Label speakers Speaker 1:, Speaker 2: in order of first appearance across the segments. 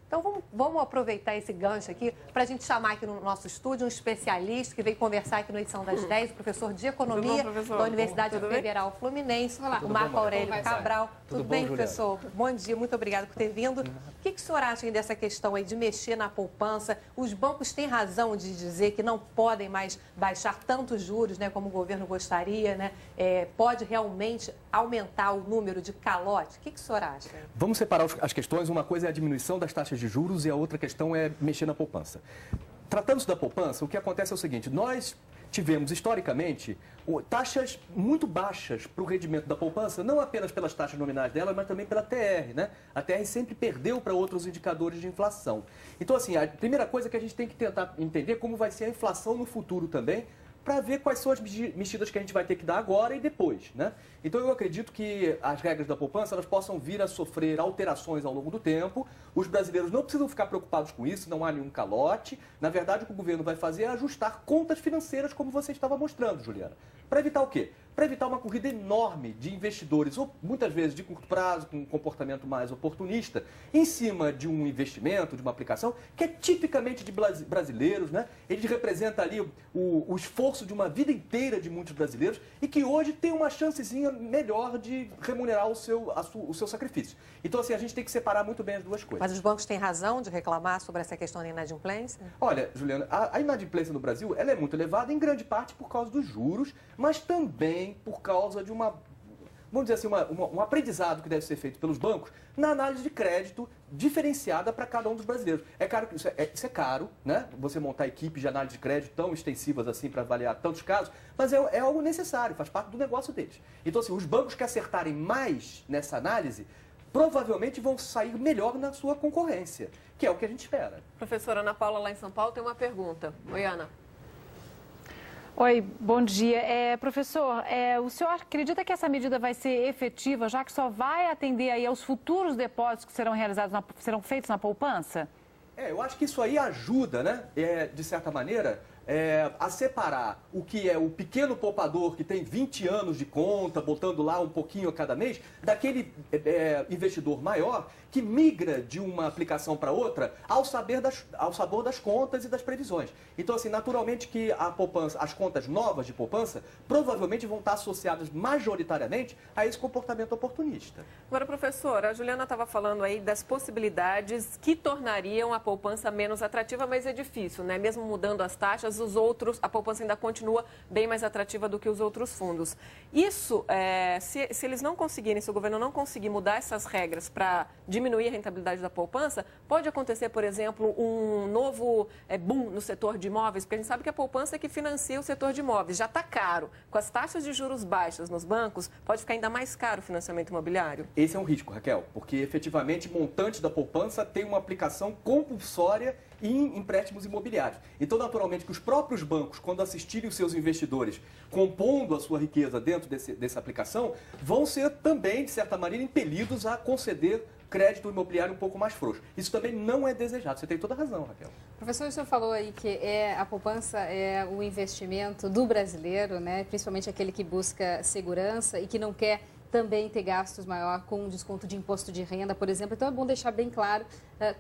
Speaker 1: Então, vamos aproveitar esse gancho aqui para a gente chamar aqui no nosso estúdio um especialista que veio conversar aqui no Edição das 10, o professor de Economia da Universidade Federal Fluminense, o Marco Aurélio Cabral. Tudo bem, professor? Bom dia, muito obrigado por ter vindo. O que o senhor acha aí dessa questão aí de mexer na poupança? Os bancos têm razão de dizer que não podem mais baixar tantos juros, né, como o governo gostaria, né? Pode realmente aumentar o número de calote? O que o senhor acha?
Speaker 2: Vamos separar as questões. Uma coisa é a diminuição das taxas de juros e a outra questão é mexer na poupança. Tratando-se da poupança, o que acontece é o seguinte: nós tivemos, historicamente, taxas muito baixas para o rendimento da poupança, não apenas pelas taxas nominais dela, mas também pela TR, né? A TR sempre perdeu para outros indicadores de inflação. Então, assim, a primeira coisa é que a gente tem que tentar entender como vai ser a inflação no futuro também, para ver quais são as mexidas que a gente vai ter que dar agora e depois, né? Então, eu acredito que as regras da poupança elas possam vir a sofrer alterações ao longo do tempo. Os brasileiros não precisam ficar preocupados com isso, não há nenhum calote. Na verdade, o que o governo vai fazer é ajustar contas financeiras, como você estava mostrando, Juliana. Para evitar o quê? Para evitar uma corrida enorme de investidores, ou muitas vezes de curto prazo, com um comportamento mais oportunista, em cima de um investimento, de uma aplicação, que é tipicamente de brasileiros, né? Ele representa ali o esforço de uma vida inteira de muitos brasileiros e que hoje tem uma chancezinha melhor de remunerar o seu sacrifício. Então, assim, a gente tem que separar muito bem as duas coisas.
Speaker 1: Mas os bancos têm razão de reclamar sobre essa questão da inadimplência?
Speaker 2: Olha, Juliana, a inadimplência no Brasil ela é muito elevada, em grande parte por causa dos juros, mas também por causa de vamos dizer assim, um aprendizado que deve ser feito pelos bancos na análise de crédito diferenciada para cada um dos brasileiros. É claro que isso é caro, né? Você montar equipes de análise de crédito tão extensivas assim para avaliar tantos casos, mas é algo necessário, faz parte do negócio deles. Então, assim, os bancos que acertarem mais nessa análise provavelmente vão sair melhor na sua concorrência, que é o que a gente espera.
Speaker 3: Professora Ana Paula, lá em São Paulo, tem uma pergunta. Oi, Ana.
Speaker 4: Oi, bom dia. Professor, o senhor acredita que essa medida vai ser efetiva, já que só vai atender aí aos futuros depósitos que serão realizados, serão feitos na poupança?
Speaker 2: Eu acho que isso aí ajuda, né, de certa maneira, a separar o que é o pequeno poupador que tem 20 anos de conta, botando lá um pouquinho a cada mês, daquele investidor maior que migra de uma aplicação para outra ao sabor das contas e das previsões. Então, assim, naturalmente que a poupança, as contas novas de poupança, provavelmente vão estar associadas majoritariamente a esse comportamento oportunista.
Speaker 3: Agora, professora, a Juliana estava falando aí das possibilidades que tornariam a poupança menos atrativa, mas é difícil, né? Mesmo mudando as taxas, a poupança ainda continua bem mais atrativa do que os outros fundos. Isso, se eles não conseguirem, se o governo não conseguir mudar essas regras para diminuir a rentabilidade da poupança, pode acontecer, por exemplo, um novo boom no setor de imóveis, porque a gente sabe que a poupança é que financia o setor de imóveis. Já está caro. Com as taxas de juros baixas nos bancos, pode ficar ainda mais caro o financiamento imobiliário.
Speaker 2: Esse é um risco, Raquel, porque efetivamente montante da poupança tem uma aplicação compulsória em empréstimos imobiliários. Então, naturalmente, que os próprios bancos, quando assistirem os seus investidores compondo a sua riqueza dentro dessa aplicação, vão ser também, de certa maneira, impelidos a conceder crédito imobiliário um pouco mais frouxo. Isso também não é desejado. Você tem toda a razão, Raquel.
Speaker 5: Professor, o senhor falou aí que a poupança é o investimento do brasileiro, né? Principalmente aquele que busca segurança e que não quer também ter gastos maior com um desconto de imposto de renda, por exemplo. Então, é bom deixar bem claro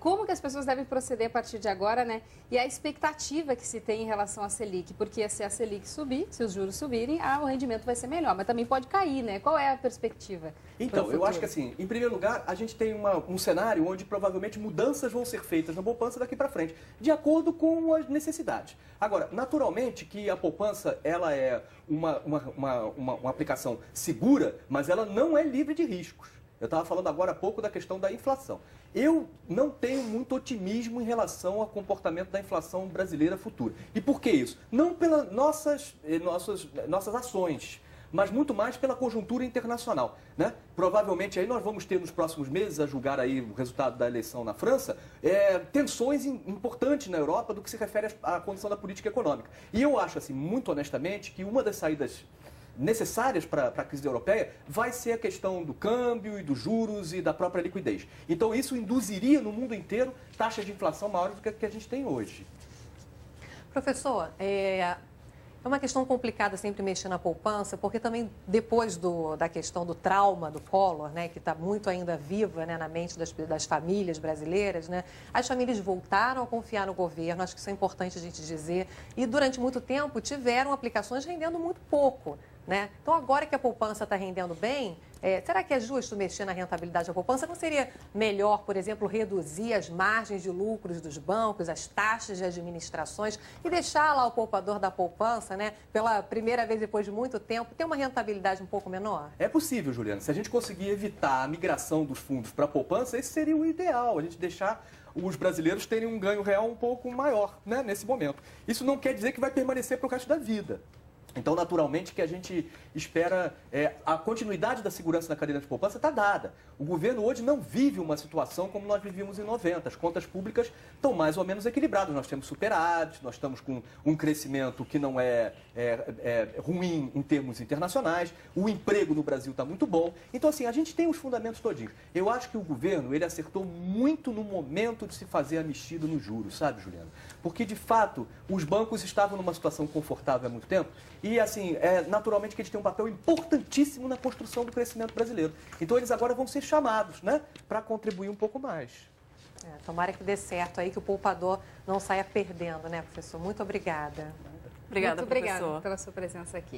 Speaker 5: como que as pessoas devem proceder a partir de agora, né? E a expectativa que se tem em relação à Selic, porque se a Selic subir, se os juros subirem, o rendimento vai ser melhor, mas também pode cair, né? Qual é a perspectiva?
Speaker 2: Então, eu acho que assim, em primeiro lugar, a gente tem um cenário onde provavelmente mudanças vão ser feitas na poupança daqui para frente, de acordo com as necessidades. Agora, naturalmente que a poupança, ela é uma aplicação segura, mas ela não é livre de riscos. Eu estava falando agora há pouco da questão da inflação. Eu não tenho muito otimismo em relação ao comportamento da inflação brasileira futura. E por que isso? Não pelas nossas ações, mas muito mais pela conjuntura internacional, né? Provavelmente aí nós vamos ter nos próximos meses, a julgar aí o resultado da eleição na França, tensões importantes na Europa do que se refere à condição da política econômica. E eu acho, assim, muito honestamente, que uma das saídas necessárias para a crise europeia vai ser a questão do câmbio e dos juros e da própria liquidez. Então isso induziria no mundo inteiro taxas de inflação maiores do que a gente tem hoje.
Speaker 1: Professor, É uma questão complicada sempre mexer na poupança, porque também depois da questão do trauma do Collor, né, que está muito ainda viva, né, na mente das famílias brasileiras, né, as famílias voltaram a confiar no governo, acho que isso é importante a gente dizer, e durante muito tempo tiveram aplicações rendendo muito pouco. Né? Então, agora que a poupança está rendendo bem, será que é justo mexer na rentabilidade da poupança? Não seria melhor, por exemplo, reduzir as margens de lucros dos bancos, as taxas de administrações e deixar lá o poupador da poupança, né, pela primeira vez depois de muito tempo, ter uma rentabilidade um pouco menor?
Speaker 2: É possível, Juliana. Se a gente conseguir evitar a migração dos fundos para a poupança, esse seria o ideal, a gente deixar os brasileiros terem um ganho real um pouco maior, né, nesse momento. Isso não quer dizer que vai permanecer para o resto da vida. Então, naturalmente, que a gente espera, a continuidade da segurança na cadeia de poupança está dada. O governo hoje não vive uma situação como nós vivíamos em 90. As contas públicas estão mais ou menos equilibradas. Nós temos superávit, nós estamos com um crescimento que não é ruim em termos internacionais. O emprego no Brasil está muito bom. Então, assim, a gente tem os fundamentos todinhos. Eu acho que o governo, ele acertou muito no momento de se fazer a mexida nos juros, sabe, Juliana? Porque, de fato, os bancos estavam numa situação confortável há muito tempo. E, assim, naturalmente que eles têm um papel importantíssimo na construção do crescimento brasileiro. Então, eles agora vão ser chamados, né, para contribuir um pouco mais.
Speaker 1: Tomara que dê certo aí, que o poupador não saia perdendo, né, professor? Muito obrigada.
Speaker 3: Obrigada,
Speaker 5: Muito obrigada pela sua presença aqui.